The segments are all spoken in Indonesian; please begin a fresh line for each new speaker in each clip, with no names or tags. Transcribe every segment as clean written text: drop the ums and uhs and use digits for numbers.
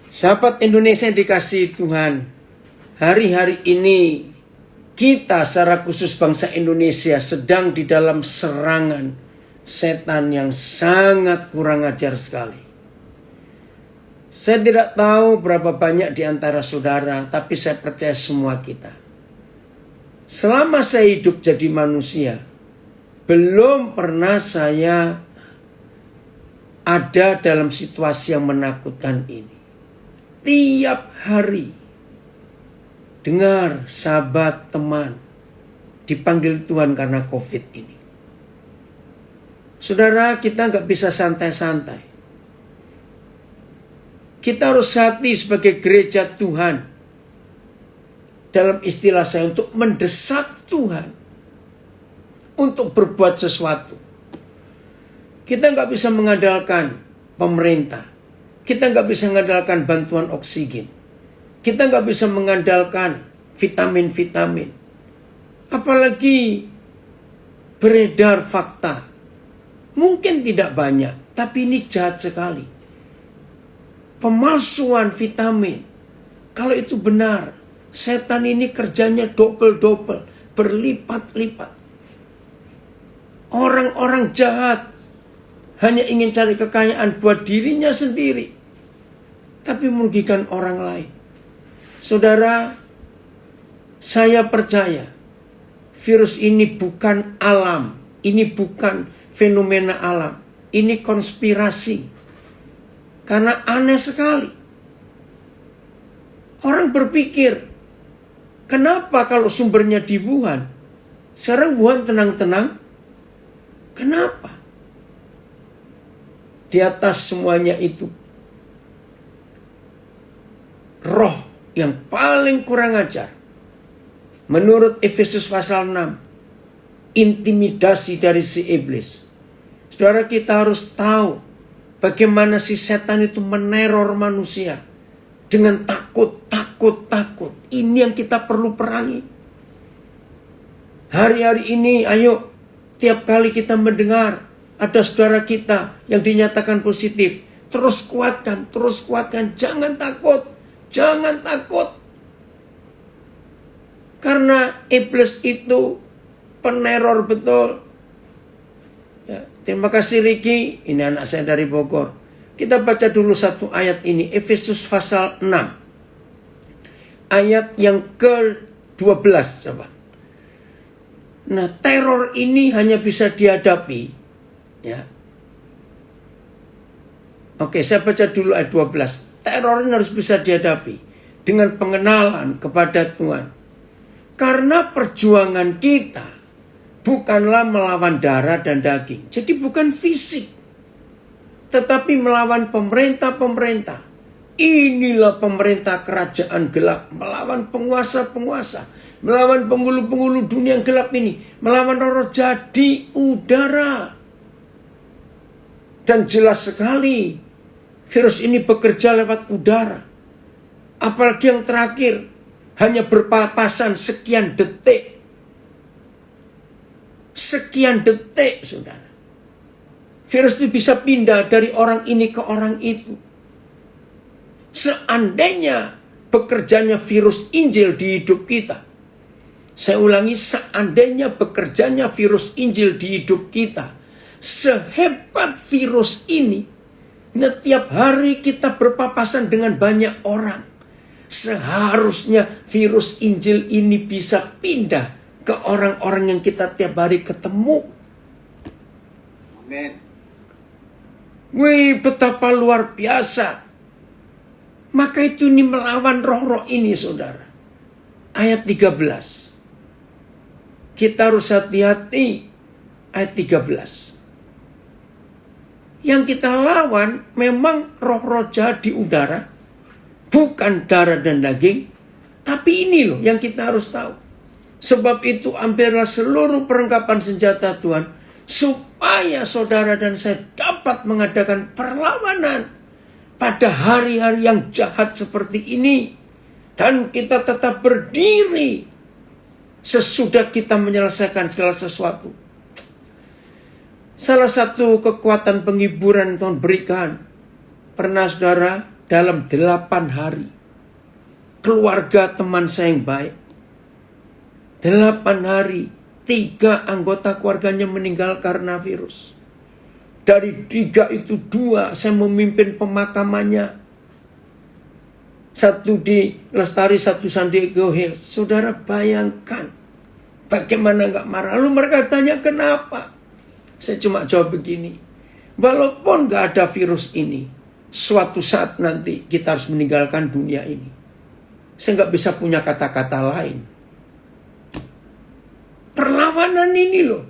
Sahabat Indonesia yang dikasihi Tuhan, hari-hari ini kita secara khusus bangsa Indonesia sedang di dalam serangan setan yang sangat kurang ajar sekali. Saya tidak tahu berapa banyak di antara saudara, tapi saya percaya semua kita. Selama saya hidup jadi manusia, belum pernah saya ada dalam situasi yang menakutkan ini. Tiap hari dengar sahabat teman dipanggil Tuhan karena COVID ini. Saudara, kita nggak bisa santai-santai. Kita harus hati sebagai gereja Tuhan. Dalam istilah saya, untuk mendesak Tuhan untuk berbuat sesuatu. Kita nggak bisa mengandalkan pemerintah. Kita nggak bisa mengandalkan bantuan oksigen. Kita nggak bisa mengandalkan vitamin-vitamin. Apalagi beredar fakta. Mungkin tidak banyak, tapi ini jahat sekali. Pemalsuan vitamin. Kalau itu benar, setan ini kerjanya double-double, berlipat-lipat. Orang-orang jahat hanya ingin cari kekayaan buat dirinya sendiri, tapi merugikan orang lain. Saudara, saya percaya virus ini bukan alam, ini bukan fenomena alam, ini konspirasi. Karena aneh sekali. Orang berpikir, kenapa kalau sumbernya di Wuhan? Sekarang Wuhan tenang-tenang. Kenapa? Di atas semuanya itu, roh yang paling kurang ajar, menurut Efesus pasal 6, intimidasi dari si iblis. Saudara, kita harus tahu bagaimana si setan itu meneror manusia dengan takut. Ini yang kita perlu perangi. Hari-hari ini, ayo, tiap kali kita mendengar ada saudara kita yang dinyatakan positif, terus kuatkan. Jangan takut. Karena iblis itu peneror betul. Ya, terima kasih Riki, ini anak saya dari Bogor. Kita baca dulu satu ayat ini, Efesus pasal 6. Ayat yang ke-12 coba. Nah, teror ini hanya bisa dihadapi, ya. Oke, saya baca dulu ayat 12. Teror ini harus bisa dihadapi dengan pengenalan kepada Tuhan. Karena perjuangan kita bukanlah melawan darah dan daging. Jadi bukan fisik. Tetapi melawan pemerintah-pemerintah. Inilah pemerintah kerajaan gelap. Melawan penguasa-penguasa. Melawan penghulu-penghulu dunia yang gelap ini. Melawan roh jahat di udara. Dan jelas sekali virus ini bekerja lewat udara. Apalagi yang terakhir, hanya berpapasan sekian detik. Sekian detik, saudara. Virus itu bisa pindah dari orang ini ke orang itu. Seandainya bekerjanya virus Injil di hidup kita. Saya ulangi, seandainya bekerjanya virus Injil di hidup kita. Sehebat virus ini, tiap hari kita berpapasan dengan banyak orang. Seharusnya virus Injil ini bisa pindah ke orang-orang yang kita tiap hari ketemu.
Amin.
Wih, betapa luar biasa. Maka itu ini melawan roh-roh ini, saudara. Ayat 13. Kita harus hati-hati. Ayat 13. Yang kita lawan memang roh-roh jahat di udara. Bukan darah dan daging. Tapi ini loh yang kita harus tahu. Sebab itu ambillah seluruh perlengkapan senjata Tuhan. Supaya saudara dan saya dapat mengadakan perlawanan pada hari-hari yang jahat seperti ini. Dan kita tetap berdiri sesudah kita menyelesaikan segala sesuatu. Salah satu kekuatan penghiburan yang Tuhan berikan. Pernah saudara dalam 8 hari. Keluarga teman saya yang baik. 8 hari, 3 anggota keluarganya meninggal karena virus. Dari 3 itu 2 saya memimpin pemakamannya. 1 di Lestari, 1 San Diego Hills. Saudara bayangkan bagaimana nggak marah. Lalu mereka tanya kenapa? Saya cuma jawab begini. Walaupun nggak ada virus ini, suatu saat nanti kita harus meninggalkan dunia ini. Saya nggak bisa punya kata-kata lain. Perlawanan ini loh.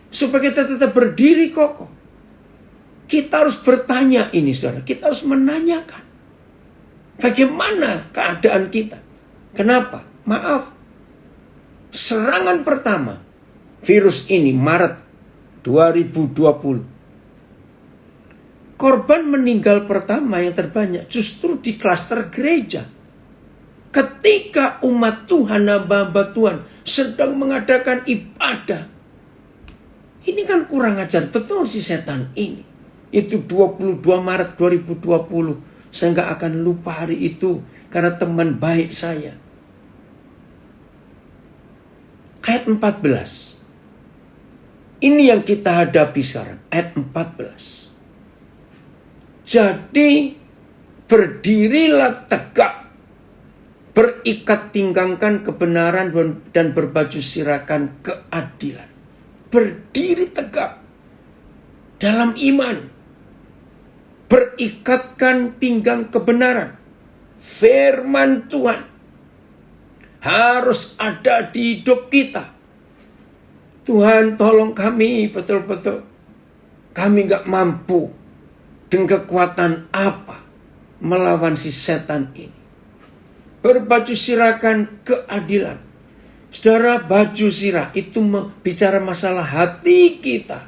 Supaya kita tetap berdiri kokoh. Kita harus bertanya ini saudara. Kita harus menanyakan. Bagaimana keadaan kita? Kenapa? Maaf. Serangan pertama. Virus ini Maret 2020. Korban meninggal pertama yang terbanyak justru di klaster gereja. Ketika umat Tuhan, hamba-hamba Tuhan sedang mengadakan ibadah. Ini kan kurang ajar betul si setan ini. Itu 22 Maret 2020. Saya nggak akan lupa hari itu karena teman baik saya. Ayat 14. Ini yang kita hadapi sekarang. Ayat 14. Jadi berdirilah tegak, berikat pinggangkan kebenaran dan berbaju sirakan keadilan. Berdiri tegak dalam iman, berikatkan pinggang kebenaran. Firman Tuhan harus ada di hidup kita. Tuhan tolong kami betul-betul. Kami gak mampu dengan kekuatan apa melawan si setan ini. Berbaju sirakan keadilan. Saudara, baju sirah itu bicara masalah hati kita.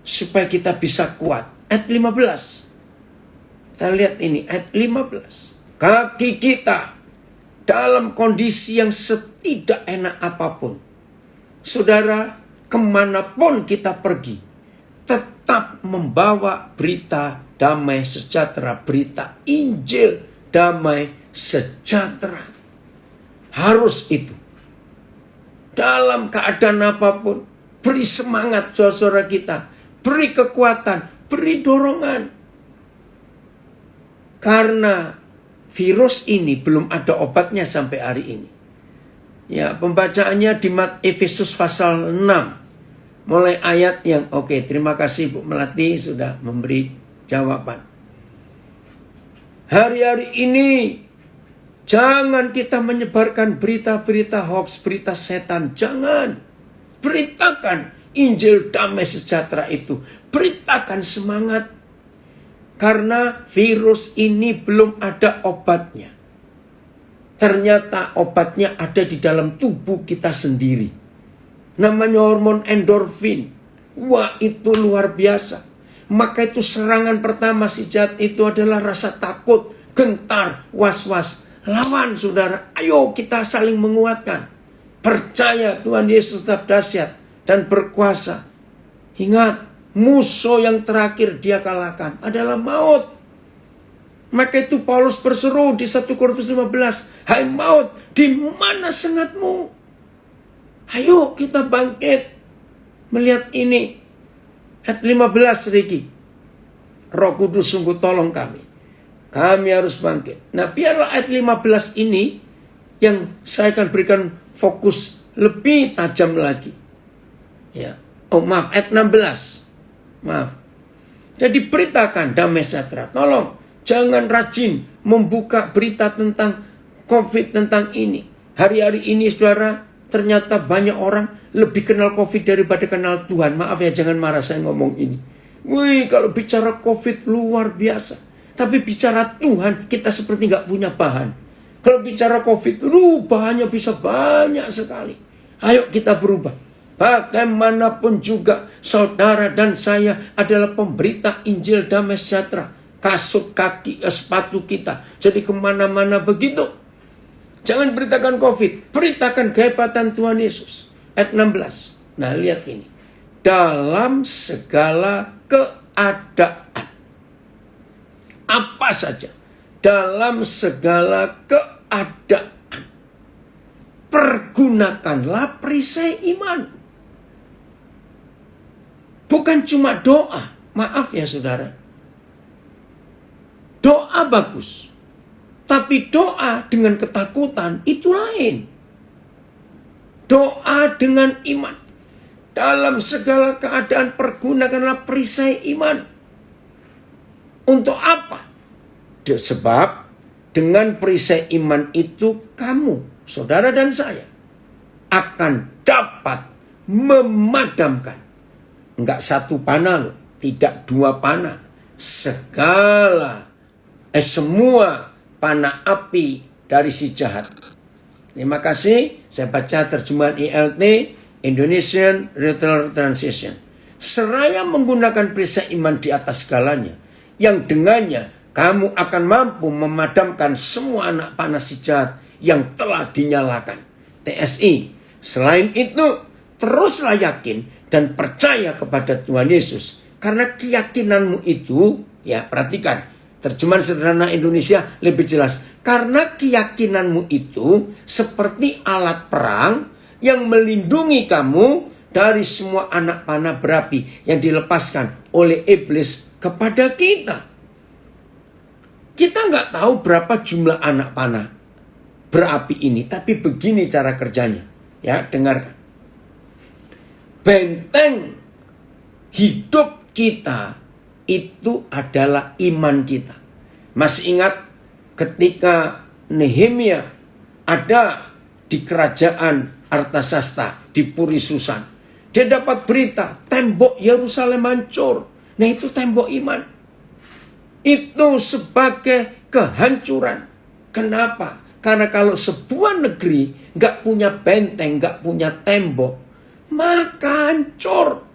Supaya kita bisa kuat. Ayat 15. Kita lihat ini, ayat 15. Kaki kita dalam kondisi yang setidak enak apapun. Saudara, kemanapun kita pergi, tetap membawa berita damai sejahtera, berita Injil damai sejahtera. Harus itu. Dalam keadaan apapun, beri semangat saudara kita, beri kekuatan, beri dorongan. Karena virus ini belum ada obatnya sampai hari ini. Ya, pembacaannya di Efesus pasal 6. Mulai ayat yang terima kasih Bu Melati sudah memberi jawaban. Hari-hari ini jangan kita menyebarkan berita-berita hoax, berita setan. Jangan. Beritakan Injil damai sejahtera itu. Beritakan semangat. Karena virus ini belum ada obatnya. Ternyata obatnya ada di dalam tubuh kita sendiri. Namanya hormon endorfin. Wah, itu luar biasa. Maka itu serangan pertama si jahat itu adalah rasa takut, gentar, was-was. Lawan saudara. Ayo kita saling menguatkan. Percaya Tuhan Yesus tetap dahsyat dan berkuasa. Ingat, musuh yang terakhir dia kalahkan adalah maut. Maka itu Paulus berseru di 1 Korintus 15. Hai maut, di mana sengatmu? Ayo kita bangkit. Melihat ini. Ayat 15 Riki. Roh Kudus sungguh tolong kami. Kami harus bangkit. Nah, biarlah ayat 15 ini yang saya akan berikan fokus lebih tajam lagi. Ya. Oh maaf, ayat 16. Maaf. Jadi beritakan damai sejahtera. Tolong, jangan rajin membuka berita tentang COVID, tentang ini. Hari-hari ini saudara, ternyata banyak orang lebih kenal COVID daripada kenal Tuhan. Maaf ya, jangan marah saya ngomong ini. Wih, kalau bicara COVID luar biasa. Tapi bicara Tuhan, kita seperti nggak punya bahan. Kalau bicara COVID, bahannya bisa banyak sekali. Ayo kita berubah. Bagaimanapun juga, saudara dan saya adalah pemberita Injil damai sejahtera. Kasut kaki, sepatu kita. Jadi kemana-mana begitu. Jangan beritakan COVID. Beritakan kehebatan Tuhan Yesus. Ayat 16. Nah, lihat ini. Dalam segala keadaan. apa saja, dalam segala keadaan, pergunakanlah perisai iman. Bukan cuma doa. Maaf ya saudara. Doa bagus. Tapi doa dengan ketakutan itu lain. Doa dengan iman. Dalam segala keadaan pergunakanlah perisai iman. Untuk apa? Sebab dengan perisai iman itu kamu, saudara dan saya, akan dapat memadamkan. Enggak satu panah loh, tidak dua panah. Semua panah api dari si jahat. Terima kasih. Saya baca terjemahan ILT, Indonesian Literal Translation. Seraya menggunakan perisai iman di atas segalanya, yang dengannya kamu akan mampu memadamkan semua anak panah si jahat yang telah dinyalakan. TSI. Selain itu, teruslah yakin dan percaya kepada Tuhan Yesus. Karena keyakinanmu itu, ya perhatikan, terjemahan sederhana Indonesia lebih jelas. Karena keyakinanmu itu seperti alat perang yang melindungi kamu dari semua anak panah berapi yang dilepaskan oleh iblis kepada kita. Kita nggak tahu berapa jumlah anak panah berapi ini, tapi begini cara kerjanya. Ya, dengarkan. Benteng hidup kita itu adalah iman kita. Masih ingat ketika Nehemia ada di kerajaan Artasasta di Puri Susan. Dia dapat berita tembok Yerusalem hancur. Nah itu tembok iman. Itu sebagai kehancuran. Kenapa? Karena kalau sebuah negeri nggak punya benteng, nggak punya tembok, maka hancur.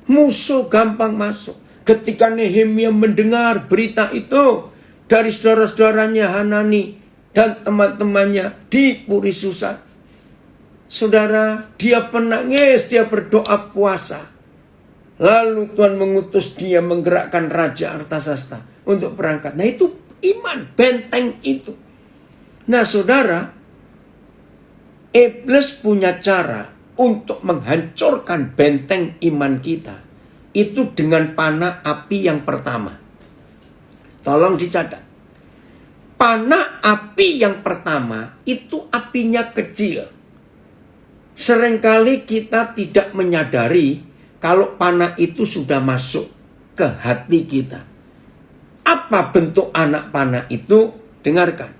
Musuh gampang masuk. Ketika Nehemia mendengar berita itu dari saudara-saudaranya Hanani dan teman-temannya di Puri Susan, saudara, dia penangis, dia berdoa puasa. Lalu Tuhan mengutus dia menggerakkan Raja Artasasta untuk berangkat. Nah itu iman, benteng itu. Nah saudara, iblis punya cara untuk menghancurkan benteng iman kita. Itu dengan panah api yang pertama. Tolong dicatat. Panah api yang pertama itu apinya kecil. Seringkali kita tidak menyadari kalau panah itu sudah masuk ke hati kita. Apa bentuk anak panah itu? Dengarkan.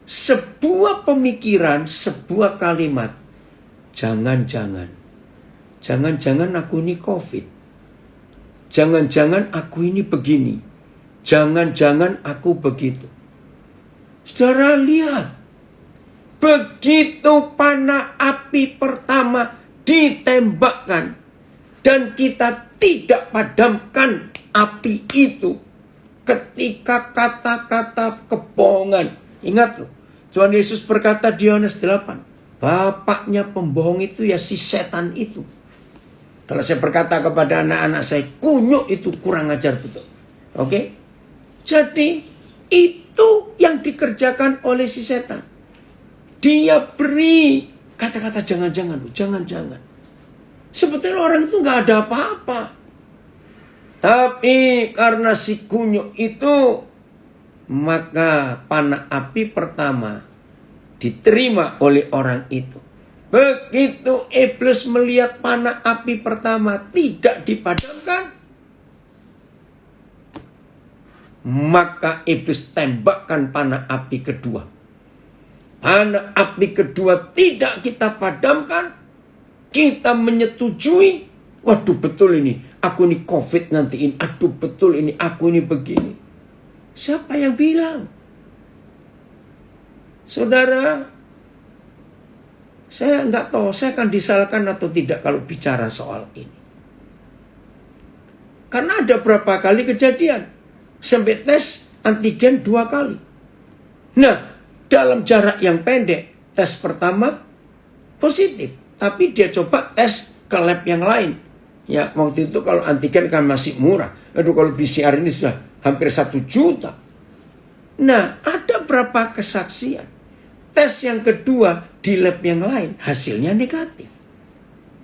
Sebuah pemikiran, sebuah kalimat. Jangan-jangan aku ini COVID. Jangan-jangan aku ini begini. Jangan-jangan aku begitu. Saudara lihat. Begitu panah api pertama ditembakkan. Dan kita tidak padamkan api itu. Ketika kata-kata kebohongan. Ingat loh. Tuhan Yesus berkata di Yohanes 8. Bapaknya pembohong itu ya si setan itu. Kalau saya berkata kepada anak-anak saya, kunyuk itu kurang ajar betul. Oke? Jadi itu yang dikerjakan oleh si setan. Dia beri kata-kata jangan-jangan. Sebetulnya orang itu gak ada apa-apa. Tapi karena si kunyuk itu, maka panah api pertama diterima oleh orang itu. Begitu iblis melihat panah api pertama tidak dipadamkan, maka iblis tembakkan panah api kedua. Panah api kedua tidak kita padamkan, kita menyetujui, waduh betul ini, aku ini COVID nanti ini, aduh betul ini, aku ini begini. Siapa yang bilang? Saudara, saya nggak tahu saya akan disalahkan atau tidak kalau bicara soal ini. Karena ada berapa kali kejadian. Sampai tes antigen 2 kali. Nah, dalam jarak yang pendek, tes pertama positif. Tapi dia coba tes ke lab yang lain. Ya, waktu itu kalau antigen kan masih murah. Aduh, kalau PCR ini sudah hampir 1 juta. Nah, ada berapa kesaksian. Tes yang kedua di lab yang lain, hasilnya negatif.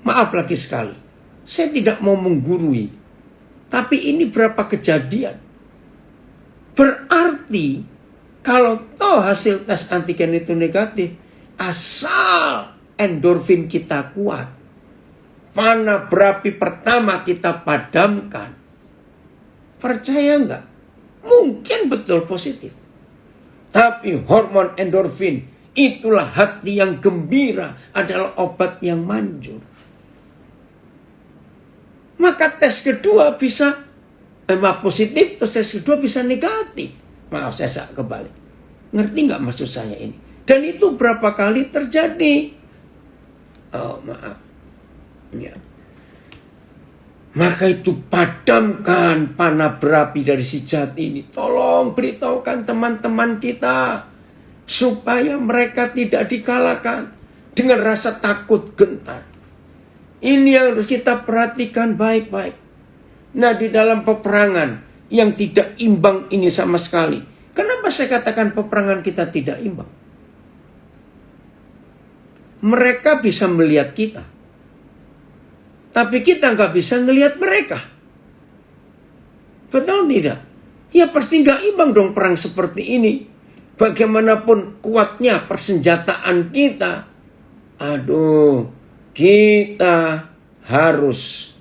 Maaf lagi sekali, saya tidak mau menggurui. Tapi ini berapa kejadian. Berarti, kalau toh hasil tes antigen itu negatif, asal endorfin kita kuat, panah berapi pertama kita padamkan, percaya enggak? Mungkin betul positif. Tapi hormon endorfin, itulah hati yang gembira, adalah obat yang manjur. Maka tes kedua bisa positif, terus tes kedua bisa negatif. Maaf, saya kebalik. Ngerti nggak maksud saya ini? Dan itu berapa kali terjadi? Oh, maaf. Ya. Maka itu padamkan panah berapi dari si jahat ini. Tolong beritahukan teman-teman kita, supaya mereka tidak dikalahkan dengan rasa takut gentar. Ini yang harus kita perhatikan baik-baik. Nah, di dalam peperangan yang tidak imbang ini sama sekali. Kenapa saya katakan peperangan kita tidak imbang? Mereka bisa melihat kita, tapi kita nggak bisa ngelihat mereka. Betul tidak? Ya pasti nggak imbang dong perang seperti ini. Bagaimanapun kuatnya persenjataan kita, kita harus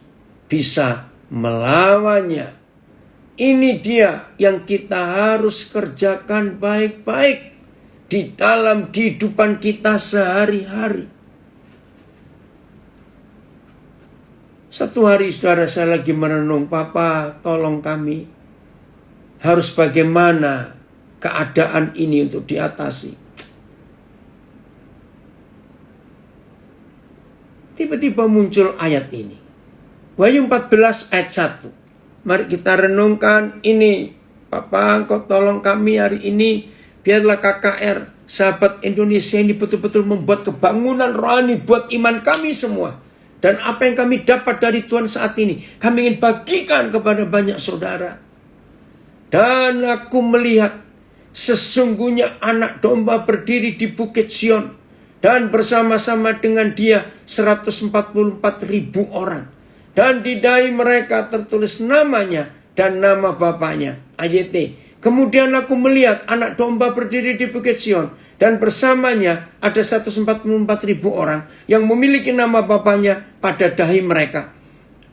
bisa melawannya. Ini dia yang kita harus kerjakan baik-baik di dalam kehidupan kita sehari-hari. Satu hari saudara saya lagi merenung, Papa tolong kami. Harus bagaimana keadaan ini untuk diatasi. Tiba-tiba muncul ayat ini. Wahyu 14 ayat 1. Mari kita renungkan ini. Papa, Engkau tolong kami hari ini. Biarlah KKR, sahabat Indonesia ini betul-betul membuat kebangunan rohani buat iman kami semua. Dan apa yang kami dapat dari Tuhan saat ini, kami ingin bagikan kepada banyak saudara. Dan aku melihat sesungguhnya anak domba berdiri di Bukit Sion. Dan bersama-sama dengan dia 144.000 orang. Dan di dahi mereka tertulis namanya dan nama bapaknya. AYT. Kemudian aku melihat anak domba berdiri di Bukit Sion. Dan bersamanya ada 144.000 orang yang memiliki nama bapaknya pada dahi mereka.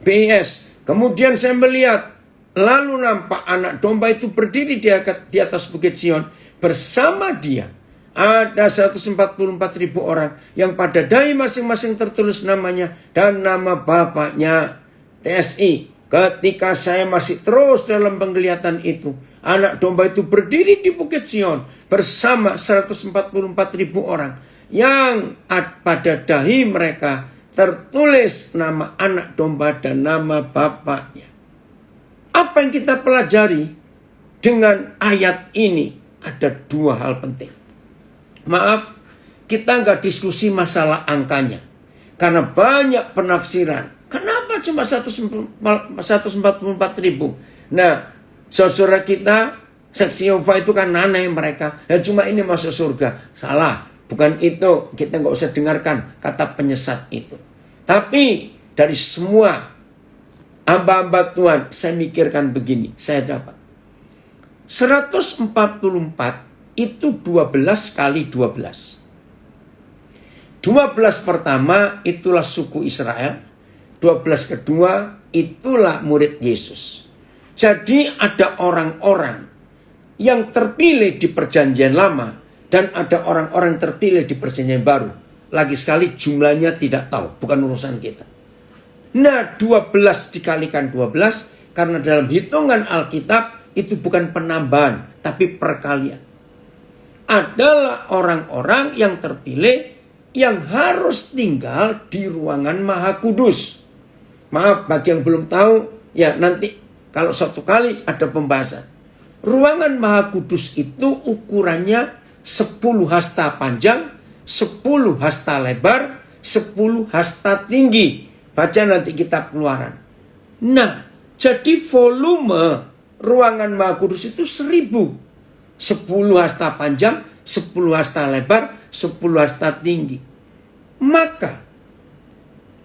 BS. Kemudian saya melihat, lalu nampak anak domba itu berdiri di atas Bukit Sion. Bersama dia ada 144.000 orang yang pada dahi masing-masing tertulis namanya dan nama bapaknya. TSI, ketika saya masih terus dalam penglihatan itu, anak domba itu berdiri di Bukit Sion bersama 144.000 orang yang pada dahi mereka tertulis nama anak domba dan nama bapaknya. Apa yang kita pelajari dengan ayat ini? Ada dua hal penting. Maaf, kita nggak diskusi masalah angkanya. Karena banyak penafsiran. Kenapa cuma 144.000? Nah, saudara kita, saksi Yehova itu kan aneh mereka. Dan cuma ini masuk surga. Salah, bukan itu. Kita nggak usah dengarkan kata penyesat itu. Tapi dari semua hamba-hamba Tuhan, saya mikirkan begini. Saya dapat 144 itu 12 kali 12. 12 pertama itulah suku Israel. 12 kedua itulah murid Yesus. Jadi ada orang-orang yang terpilih di perjanjian lama. Dan ada orang-orang terpilih di perjanjian baru. Lagi sekali jumlahnya tidak tahu. Bukan urusan kita. Nah 12 dikalikan 12. Karena dalam hitungan Alkitab itu bukan penambahan. Tapi perkalian. Adalah orang-orang yang terpilih yang harus tinggal di ruangan Maha Kudus. Maaf bagi yang belum tahu, ya nanti kalau suatu kali ada pembahasan. Ruangan Maha Kudus itu ukurannya 10 hasta panjang, 10 hasta lebar, 10 hasta tinggi. Baca nanti kitab Keluaran. Nah, jadi volume ruangan Maha Kudus itu 1000. 10 hasta panjang, 10 hasta lebar, 10 hasta tinggi. Maka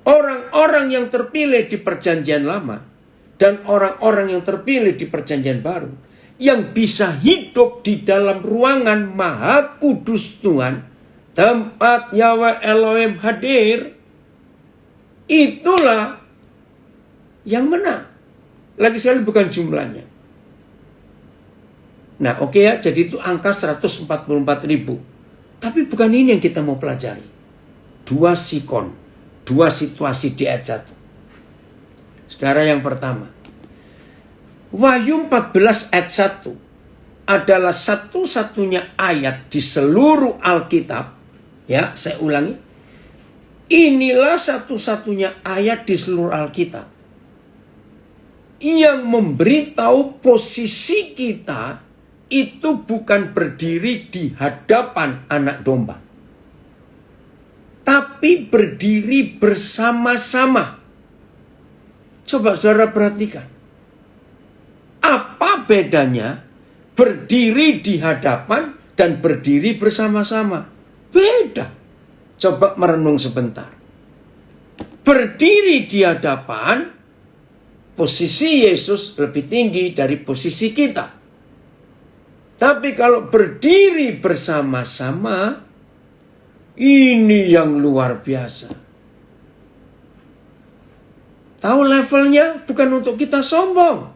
orang-orang yang terpilih di perjanjian lama dan orang-orang yang terpilih di perjanjian baru, yang bisa hidup di dalam ruangan Maha Kudus Tuhan, tempat Yahweh Elohim hadir, itulah yang menang. Lagi sekali bukan jumlahnya. Nah oke ya, jadi itu angka 144.000. Tapi bukan ini yang kita mau pelajari. 2 sikon, 2 situasi di ayat 1. Saudara, yang pertama, Wahyu 14 ayat 1 adalah satu-satunya ayat di seluruh Alkitab. Ya, saya ulangi. Inilah satu-satunya ayat di seluruh Alkitab yang memberitahu posisi kita itu bukan berdiri di hadapan anak domba, tapi berdiri bersama-sama. Coba saudara perhatikan. Apa bedanya berdiri di hadapan dan berdiri bersama-sama? Beda. Coba merenung sebentar. Berdiri di hadapan, posisi Yesus lebih tinggi dari posisi kita. Tapi kalau berdiri bersama-sama, ini yang luar biasa. Tahu levelnya? Bukan untuk kita sombong.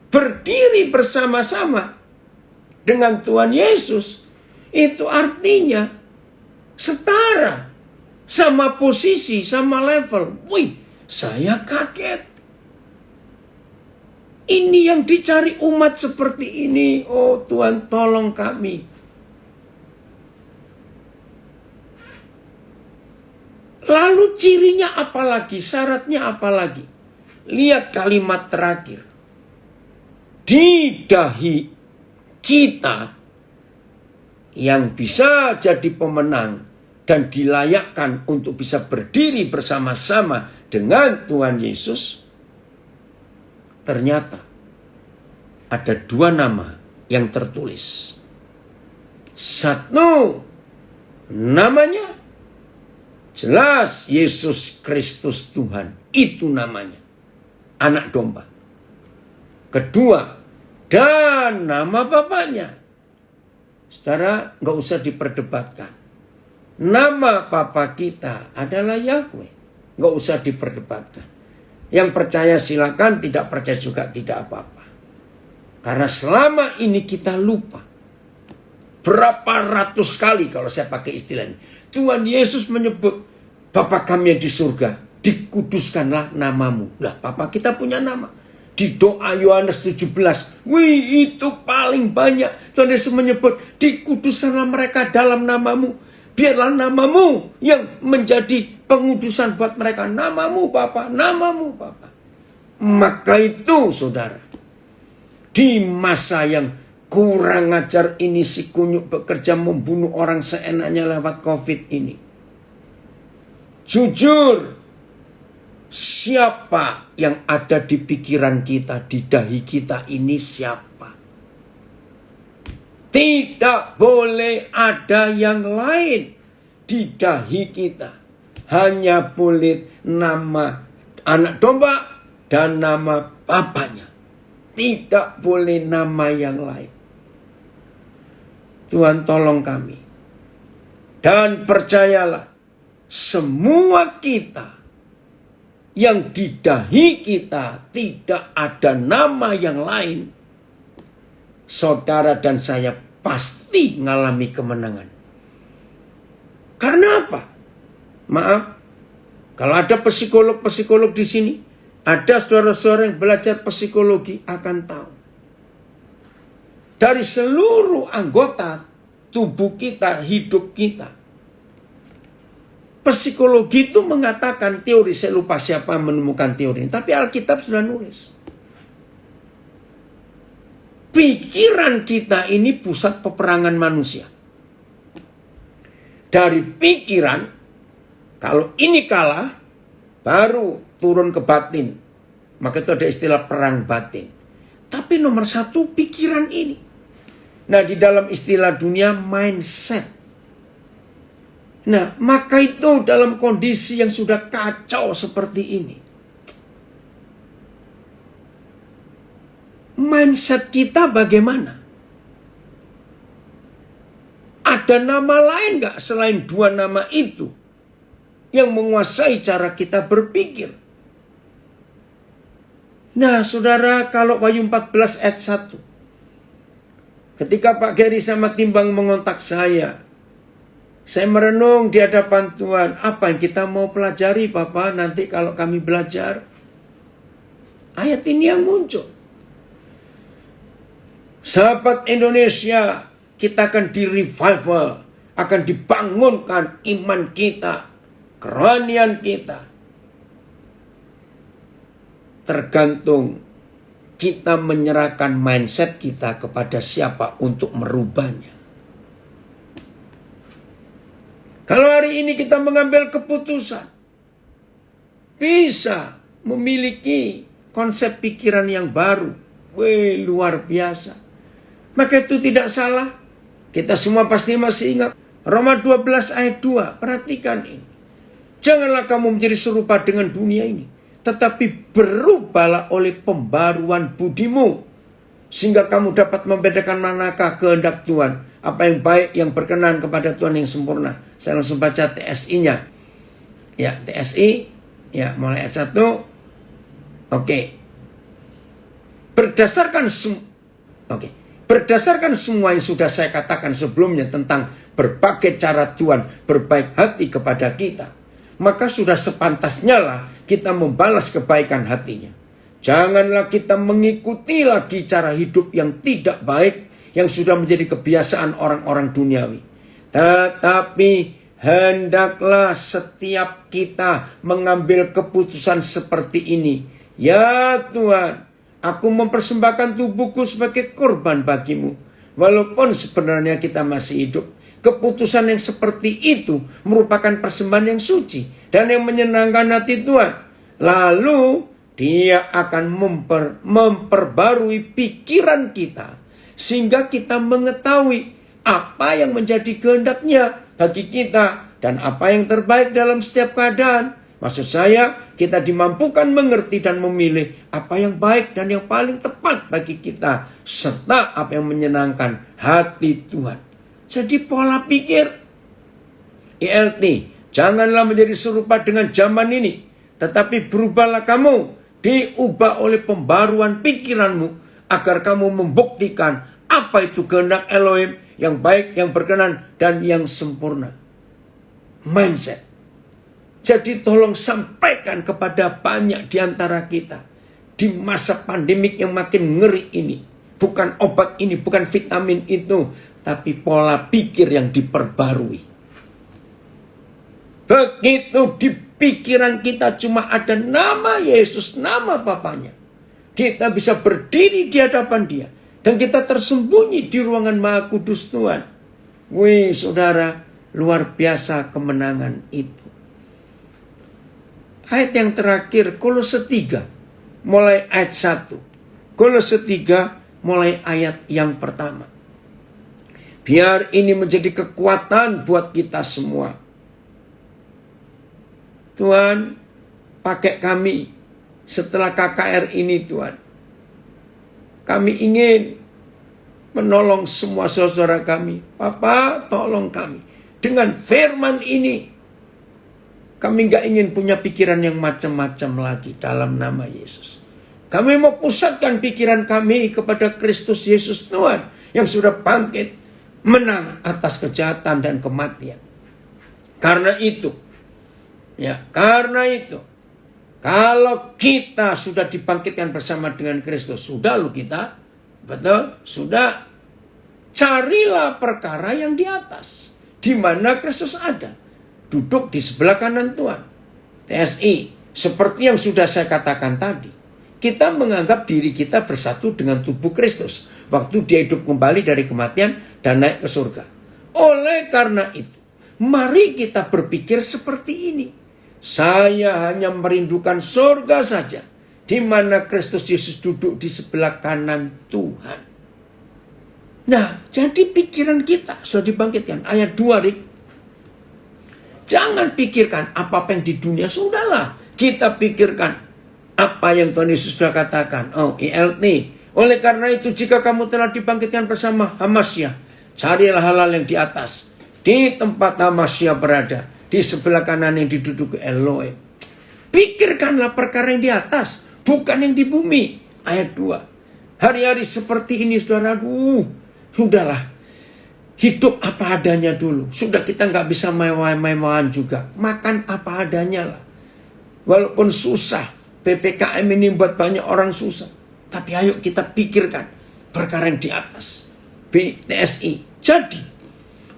Berdiri bersama-sama dengan Tuhan Yesus, itu artinya setara, sama posisi, sama level. Wih, saya kaget. Ini yang dicari umat seperti ini. Oh Tuhan, tolong kami. Lalu cirinya apa lagi? Syaratnya apa lagi? Lihat kalimat terakhir. Di dahi kita yang bisa jadi pemenang dan dilayakkan untuk bisa berdiri bersama-sama dengan Tuhan Yesus, ternyata ada 2 nama yang tertulis. Satu, namanya jelas Yesus Kristus Tuhan. Itu namanya. Anak domba. Kedua, dan nama Bapaknya. Saudara, nggak usah diperdebatkan. Nama Bapa kita adalah Yahweh. Nggak usah diperdebatkan. Yang percaya silakan, tidak percaya juga tidak apa-apa. Karena selama ini kita lupa. Berapa ratus kali kalau saya pakai istilah ini. Tuhan Yesus menyebut, Bapa kami yang di surga, dikuduskanlah namamu. Lah, Bapa kita punya nama. Di doa Yohanes 17, wih itu paling banyak. Tuhan Yesus menyebut, dikuduskanlah mereka dalam namamu. Biarlah namamu yang menjadi pengudusan buat mereka. Namamu Bapa, namamu Bapa. Maka itu saudara, di masa yang kurang ajar ini, si kunyuk bekerja membunuh orang seenaknya lewat COVID ini. Jujur, siapa yang ada di pikiran kita, di dahi kita ini siapa? Tidak boleh ada yang lain di dahi kita. Hanya boleh nama anak domba dan nama Bapaknya. Tidak boleh nama yang lain. Tuhan tolong kami. Dan percayalah, semua kita yang di dahi kita tidak ada nama yang lain, saudara dan saya pasti mengalami kemenangan. Karena apa? Maaf, kalau ada psikolog-psikolog di sini, ada saudara-saudara yang belajar psikologi akan tahu. Dari seluruh anggota tubuh kita, hidup kita, psikologi itu mengatakan teori, saya lupa siapa menemukan teori ini, tapi Alkitab sudah nulis. Pikiran kita ini pusat peperangan manusia. Dari pikiran, kalau ini kalah, baru turun ke batin. Maka itu ada istilah perang batin. Tapi nomor 1 pikiran ini. Nah, di dalam istilah dunia mindset. Nah, maka itu dalam kondisi yang sudah kacau seperti ini, mindset kita bagaimana? Ada nama lain gak selain dua nama itu yang menguasai cara kita berpikir? Nah, saudara, kalau Wahyu 14 ayat 1. Ketika Pak Gary sama Timbang mengontak saya merenung di hadapan Tuhan. Apa yang kita mau pelajari, Bapak, nanti kalau kami belajar? Ayat ini yang muncul. Sahabat Indonesia, kita akan di-revival, akan dibangunkan iman kita, kerohanian kita. Tergantung kita menyerahkan mindset kita kepada siapa untuk merubahnya. Kalau hari ini kita mengambil keputusan, bisa memiliki konsep pikiran yang baru. Wih, luar biasa. Maka itu tidak salah. Kita semua pasti masih ingat Roma 12 ayat 2. Perhatikan ini. Janganlah kamu menjadi serupa dengan dunia ini, tetapi berubahlah oleh pembaruan budimu, sehingga kamu dapat membedakan manakah kehendak Tuhan, apa yang baik, yang berkenan kepada Tuhan, yang sempurna. Saya langsung baca TSI-nya. Ya, TSI. Ya, mulai ayat 1. Oke. Berdasarkan semua yang sudah saya katakan sebelumnya tentang berbagai cara Tuhan berbaik hati kepada kita, maka sudah sepantasnya lah kita membalas kebaikan hatinya. Janganlah kita mengikuti lagi cara hidup yang tidak baik yang sudah menjadi kebiasaan orang-orang duniawi. Tetapi hendaklah setiap kita mengambil keputusan seperti ini. Ya Tuhan, aku mempersembahkan tubuhku sebagai korban bagimu. Walaupun sebenarnya kita masih hidup. Keputusan yang seperti itu merupakan persembahan yang suci dan yang menyenangkan hati Tuhan. Lalu Dia akan memperbarui pikiran kita, sehingga kita mengetahui apa yang menjadi kehendak-Nya bagi kita dan apa yang terbaik dalam setiap keadaan. Maksud saya, kita dimampukan mengerti dan memilih apa yang baik dan yang paling tepat bagi kita, serta apa yang menyenangkan hati Tuhan. Jadi pola pikir ILT, janganlah menjadi serupa dengan zaman ini, tetapi berubahlah kamu, diubah oleh pembaruan pikiranmu, agar kamu membuktikan apa itu kehendak Elohim yang baik, yang berkenan, dan yang sempurna. Mindset. Jadi tolong sampaikan kepada banyak di antara kita di masa pandemik yang makin ngeri ini. Bukan obat ini, bukan vitamin itu, tapi pola pikir yang diperbarui. Begitu di pikiran kita cuma ada nama Yesus, nama Bapaknya, kita bisa berdiri di hadapan Dia dan kita tersembunyi di ruangan Maha Kudus Tuhan. Wih saudara, luar biasa kemenangan itu. Ayat yang terakhir, Kolose 3, mulai ayat 1. Kolose 3, mulai ayat yang pertama. Biar ini menjadi kekuatan buat kita semua. Tuhan, pakai kami setelah KKR ini Tuhan. Kami ingin menolong semua saudara kami. Bapa, tolong kami. Dengan firman ini, kami gak ingin punya pikiran yang macam-macam lagi dalam nama Yesus. Kami mau pusatkan pikiran kami kepada Kristus Yesus Tuhan yang sudah bangkit, menang atas kejahatan dan kematian. Karena itu, kalau kita sudah dibangkitkan bersama dengan Kristus, sudah carilah perkara yang di atas, di mana Kristus ada. Duduk di sebelah kanan Tuhan. TSI, seperti yang sudah saya katakan tadi, kita menganggap diri kita bersatu dengan tubuh Kristus waktu Dia hidup kembali dari kematian dan naik ke surga. Oleh karena itu, mari kita berpikir seperti ini. Saya hanya merindukan surga saja, di mana Kristus Yesus duduk di sebelah kanan Tuhan. Nah, jadi pikiran kita sudah dibangkitkan. Ayat 2, Rik. Jangan pikirkan apa-apa yang di dunia. Sudahlah, kita pikirkan apa yang Tuhan Yesus sudah katakan. Oh, ILT. Oleh karena itu, jika kamu telah dibangkitkan bersama Hamasya, carilah hal-hal yang di atas. Di tempat Hamasya berada. Di sebelah kanan yang diduduki Eloi. Pikirkanlah perkara yang di atas. Bukan yang di bumi. Ayat 2. Hari-hari seperti ini, saudara. Sudahlah. Hidup apa adanya dulu. Sudah, kita nggak bisa mewah-mewahan juga. Makan apa adanya lah. Walaupun susah. PPKM ini buat banyak orang susah. Tapi ayo kita pikirkan perkara yang di atas. BTSI. Jadi,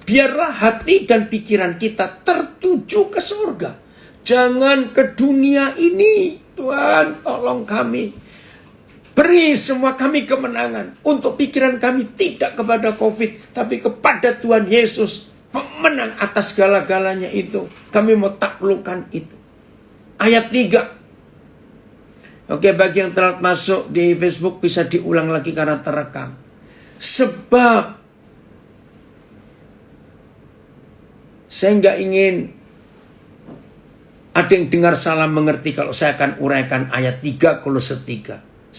biarlah hati dan pikiran kita tertuju ke surga. Jangan ke dunia ini. Tuhan, tolong kami. Beri semua kami kemenangan. Untuk pikiran kami tidak kepada COVID. Tapi kepada Tuhan Yesus. Pemenang atas segala-galanya itu. Kami mau taklukkan itu. Ayat 3. Oke, bagi yang telah masuk di Facebook bisa diulang lagi karena terekam. Sebab saya nggak ingin ada yang dengar salah mengerti kalau saya akan uraikan ayat 3 Kolose 3.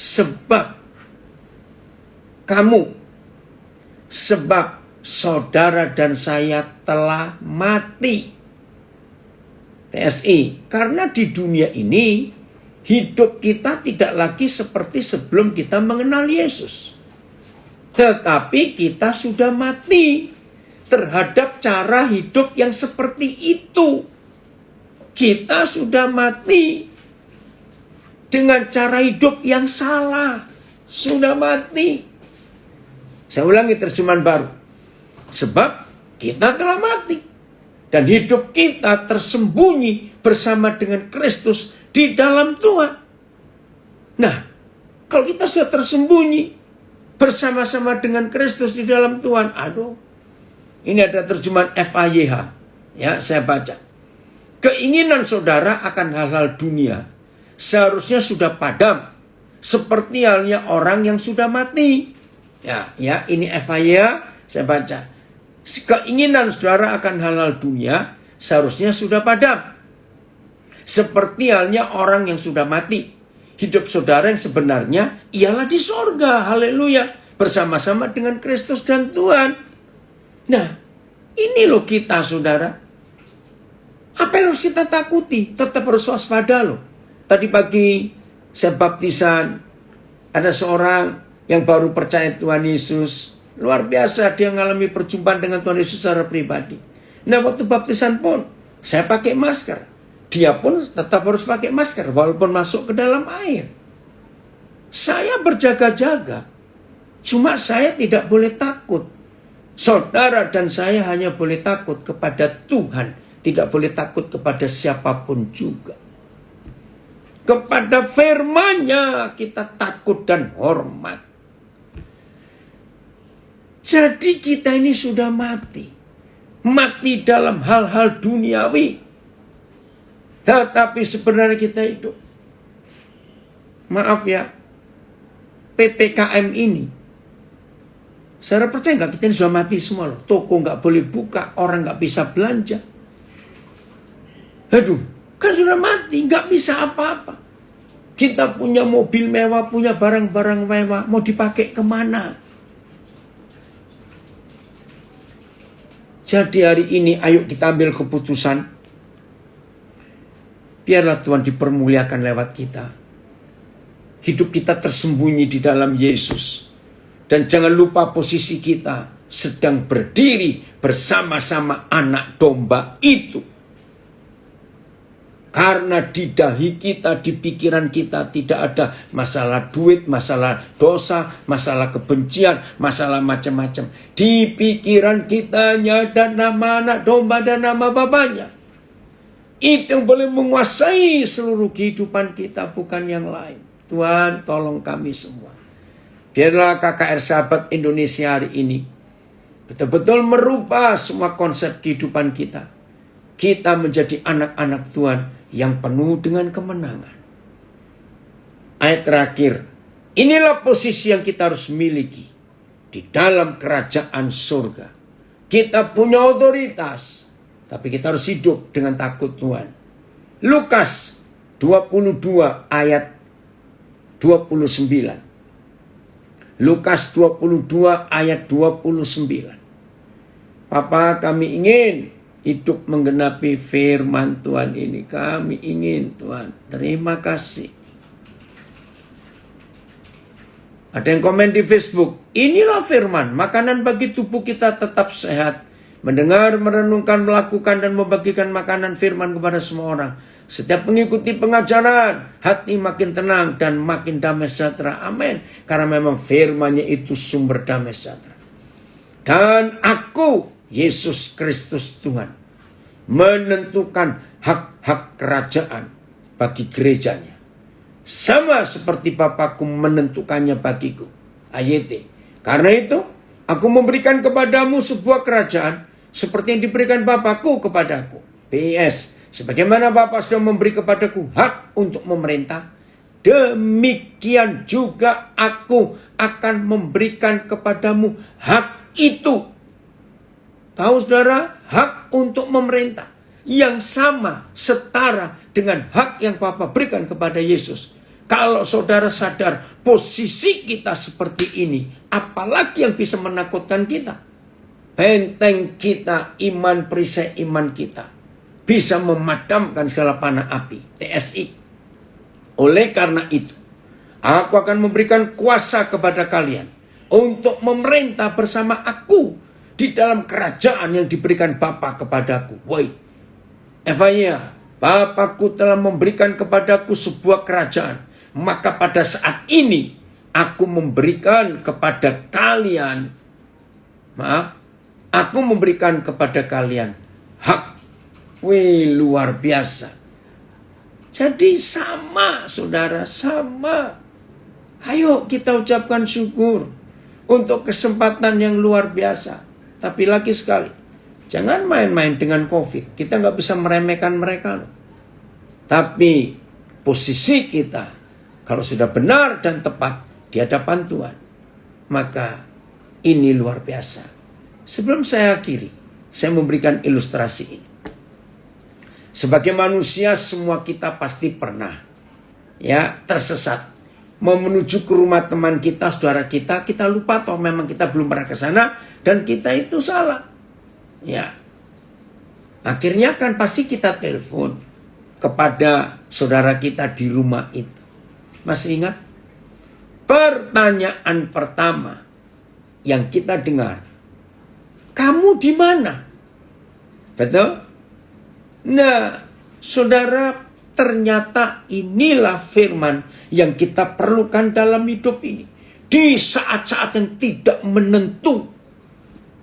Sebab saudara dan saya telah mati. TSI. Karena di dunia ini hidup kita tidak lagi seperti sebelum kita mengenal Yesus. Tetapi kita sudah mati terhadap cara hidup yang seperti itu. Kita sudah mati dengan cara hidup yang salah. Sudah mati. Saya ulangi terjemahan baru. Sebab kita telah mati. Dan hidup kita tersembunyi bersama dengan Kristus di dalam Tuhan. Nah, kalau kita sudah tersembunyi bersama-sama dengan Kristus di dalam Tuhan. Aduh. Ini ada terjemahan FAYH. Ya, saya baca. Keinginan saudara akan hal-hal dunia seharusnya sudah padam, seperti halnya orang yang sudah mati. Ya, ini FAYH, saya baca. Keinginan saudara akan hal-hal dunia seharusnya sudah padam, seperti halnya orang yang sudah mati. Hidup saudara yang sebenarnya ialah di sorga, haleluya, bersama-sama dengan Kristus dan Tuhan. Nah, ini loh kita, saudara. Apa yang harus kita takuti? Tetap harus waspada loh. Tadi pagi saya baptisan. Ada seorang yang baru percaya Tuhan Yesus. Luar biasa dia mengalami perjumpaan dengan Tuhan Yesus secara pribadi. Nah, waktu baptisan pun saya pakai masker. Dia pun tetap harus pakai masker walaupun masuk ke dalam air. Saya berjaga-jaga. Cuma saya tidak boleh takut. Saudara dan saya hanya boleh takut kepada Tuhan. Tidak boleh takut kepada siapapun juga. Kepada firman-Nya kita takut dan hormat. Jadi kita ini sudah mati. Mati dalam hal-hal duniawi. Tetapi sebenarnya kita hidup. Maaf ya. PPKM ini. Saudara percaya nggak kita ini sudah mati semua loh. Toko nggak boleh buka. Orang nggak bisa belanja. Aduh, kan sudah mati, nggak bisa apa-apa. Kita punya mobil mewah, punya barang-barang mewah, mau dipakai kemana? Jadi hari ini ayo kita ambil keputusan. Biarlah Tuhan dipermuliakan lewat kita. Hidup kita tersembunyi di dalam Yesus. Dan jangan lupa posisi kita sedang berdiri bersama-sama anak domba itu. Karena di dahi kita, di pikiran kita tidak ada masalah duit, masalah dosa, masalah kebencian, masalah macam-macam. Di pikiran kita ada nama anak domba dan nama Bapaknya. Itu yang boleh menguasai seluruh kehidupan kita, bukan yang lain. Tuhan, tolong kami semua. Biarlah KKR Sahabat Indonesia hari ini betul-betul merubah semua konsep kehidupan kita. Kita menjadi anak-anak Tuhan yang penuh dengan kemenangan. Ayat terakhir. Inilah posisi yang kita harus miliki. di dalam kerajaan surga. Kita punya otoritas, tapi kita harus hidup dengan takut Tuhan. Lukas 22 ayat 29. Lukas 22 ayat 29. Bapa, kami ingin hidup menggenapi firman Tuhan ini. Kami ingin, Tuhan. Terima kasih. Ada yang komen di Facebook, inilah firman, makanan bagi tubuh kita tetap sehat. Mendengar, merenungkan, melakukan, dan membagikan makanan firman kepada semua orang. Setiap mengikuti pengajaran, hati makin tenang dan makin damai sejahtera. Amin. Karena memang firman-Nya itu sumber damai sejahtera. Dan aku, Yesus Kristus Tuhan, menentukan hak-hak kerajaan bagi gerejanya. Sama seperti Bapakku menentukannya bagiku. AYT. Karena itu, aku memberikan kepadamu sebuah kerajaan seperti yang diberikan Bapakku kepadaku. PS. Sebagaimana Bapa sudah memberi kepadaku hak untuk memerintah, demikian juga aku akan memberikan kepadamu hak itu. Tahu saudara, hak untuk memerintah yang sama, setara dengan hak yang Bapa berikan kepada Yesus. Kalau saudara sadar posisi kita seperti ini, apalagi yang bisa menakutkan kita? Benteng kita, iman, perisai iman kita, bisa memadamkan segala panah api. TSI. Oleh karena itu, aku akan memberikan kuasa kepada kalian untuk memerintah bersama aku di dalam kerajaan yang diberikan Bapa kepadaku. Woi, Evanya, Bapakku telah memberikan kepadaku sebuah kerajaan. Maka pada saat ini aku memberikan kepada kalian, aku memberikan kepada kalian hak. Wih, luar biasa. Jadi sama, saudara, sama. Ayo kita ucapkan syukur untuk kesempatan yang luar biasa. Tapi lagi sekali, jangan main-main dengan COVID. Kita nggak bisa meremehkan mereka loh. Tapi posisi kita, kalau sudah benar dan tepat di hadapan Tuhan, maka ini luar biasa. Sebelum saya akhiri, saya memberikan ilustrasi ini. Sebagai manusia, semua kita pasti pernah tersesat. Mau menuju ke rumah teman kita, saudara kita lupa toh memang kita belum pernah ke sana dan kita itu salah. Ya. Akhirnya kan pasti kita telepon kepada saudara kita di rumah itu. Masih ingat? Pertanyaan pertama yang kita dengar, kamu di mana? Betul? Nah, saudara, ternyata inilah firman yang kita perlukan dalam hidup ini. Di saat-saat yang tidak menentu,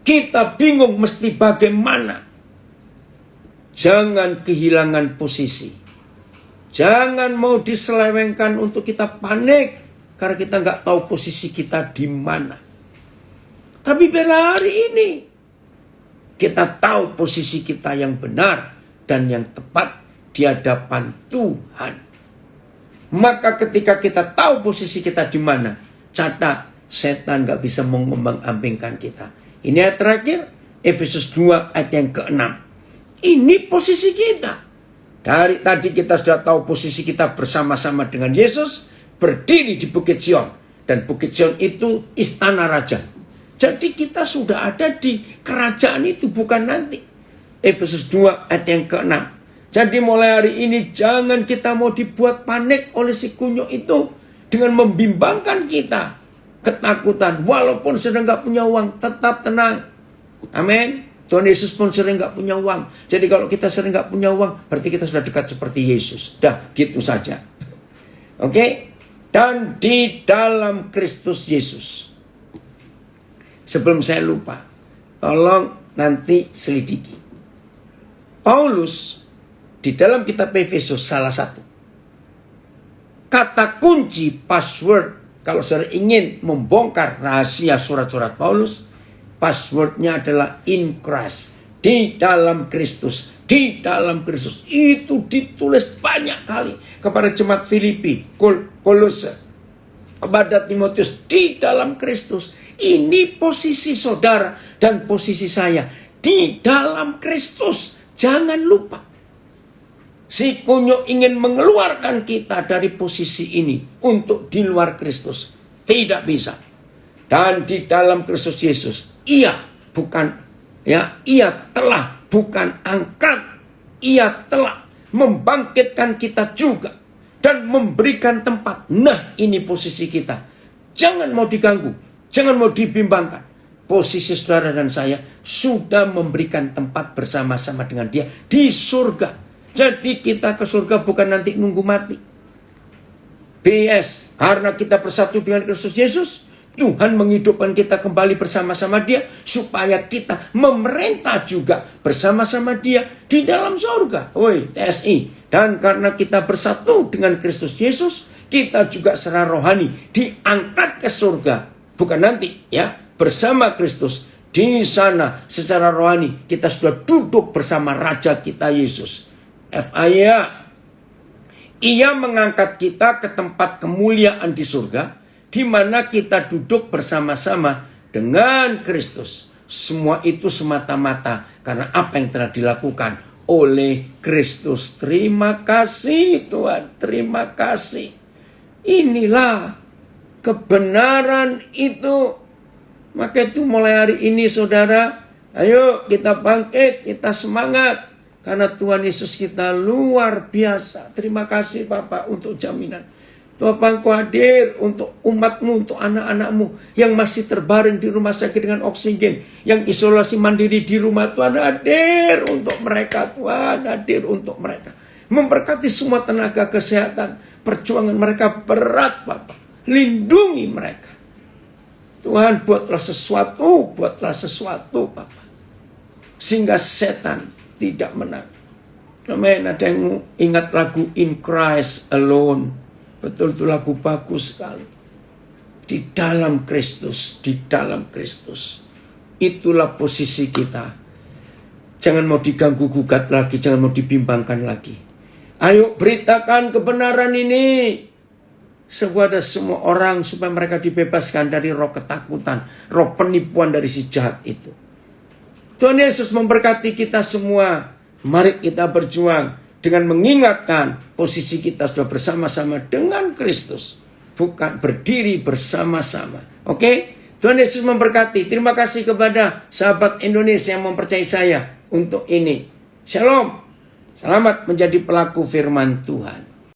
kita bingung mesti bagaimana. Jangan kehilangan posisi. Jangan mau diselewengkan untuk kita panik karena kita nggak tahu posisi kita di mana. Tapi pada hari ini kita tahu posisi kita yang benar dan yang tepat di hadapan Tuhan. Maka ketika kita tahu posisi kita di mana, catat, setan gak bisa mengombang-ambingkan kita. Ini ayat terakhir, Efesus 2 ayat yang ke-6. Ini posisi kita. Dari tadi kita sudah tahu posisi kita bersama-sama dengan Yesus, berdiri di Bukit Sion. Dan Bukit Sion itu istana raja. Jadi kita sudah ada di kerajaan itu, bukan nanti. Efesus 2 ayat yang ke-6. Jadi mulai hari ini jangan kita mau dibuat panik oleh si kunyuk itu dengan membimbangkan kita. Ketakutan, walaupun sedang gak punya uang, tetap tenang. Amin. Tuhan Yesus pun sering gak punya uang. Jadi kalau kita sering gak punya uang, berarti kita sudah dekat seperti Yesus. Dah, gitu saja. Oke? Dan di dalam Kristus Yesus. Sebelum saya lupa, tolong nanti selidiki. Paulus di dalam kitab Efesus salah satu kata kunci password kalau saudara ingin membongkar rahasia surat-surat Paulus, passwordnya adalah in Christ, di dalam Kristus, di dalam Kristus. Itu ditulis banyak kali kepada jemaat Filipi, Kolose, kepada Timotius, di dalam Kristus. Ini posisi saudara dan posisi saya di dalam Kristus. Jangan lupa. Si kunyuk ingin mengeluarkan kita dari posisi ini untuk di luar Kristus. Tidak bisa. Dan di dalam Kristus Yesus, ia telah bukan angkat. Ia telah membangkitkan kita juga. Dan memberikan tempat. Nah, ini posisi kita. Jangan mau diganggu. Jangan mau dibimbangkan. Posisi saudara dan saya sudah memberikan tempat bersama-sama dengan dia di surga. Jadi kita ke surga bukan nanti nunggu mati. BS. Karena kita bersatu dengan Kristus Yesus, Tuhan menghidupkan kita kembali bersama-sama dia. Supaya kita memerintah juga bersama-sama dia di dalam surga. Woi, TSI. Dan karena kita bersatu dengan Kristus Yesus, kita juga secara rohani diangkat ke surga. Bukan nanti ya, bersama Kristus. Di sana secara rohani kita sudah duduk bersama Raja kita Yesus. FIA. Ia mengangkat kita ke tempat kemuliaan di surga, di mana kita duduk bersama-sama dengan Kristus. Semua itu semata-mata karena apa yang telah dilakukan oleh Kristus. Terima kasih Tuhan, terima kasih. Inilah kebenaran itu. Maka itu mulai hari ini saudara, ayo kita bangkit, kita semangat. Karena Tuhan Yesus kita luar biasa. Terima kasih Bapak untuk jaminan. Tuhan Engkau hadir untuk umatmu, untuk anak-anakmu yang masih terbaring di rumah sakit dengan oksigen, yang isolasi mandiri di rumah. Tuhan hadir untuk mereka, Tuhan hadir untuk mereka. Memberkati semua tenaga kesehatan, perjuangan mereka berat Bapak. Lindungi mereka. Tuhan buatlah sesuatu Bapak. Sehingga setan tidak menang. Amin. Ada yang ingat lagu In Christ Alone. Betul itu lagu bagus sekali. Di dalam Kristus, di dalam Kristus. Itulah posisi kita. Jangan mau diganggu gugat lagi, jangan mau dibimbangkan lagi. Ayo beritakan kebenaran ini kepada semua orang supaya mereka dibebaskan dari roh ketakutan, roh penipuan dari si jahat itu. Tuhan Yesus memberkati kita semua. Mari kita berjuang dengan mengingatkan posisi kita sudah bersama-sama dengan Kristus. Bukan berdiri bersama-sama. Oke? Tuhan Yesus memberkati. Terima kasih kepada sahabat Indonesia yang mempercayai saya untuk ini. Shalom. Selamat menjadi pelaku firman Tuhan.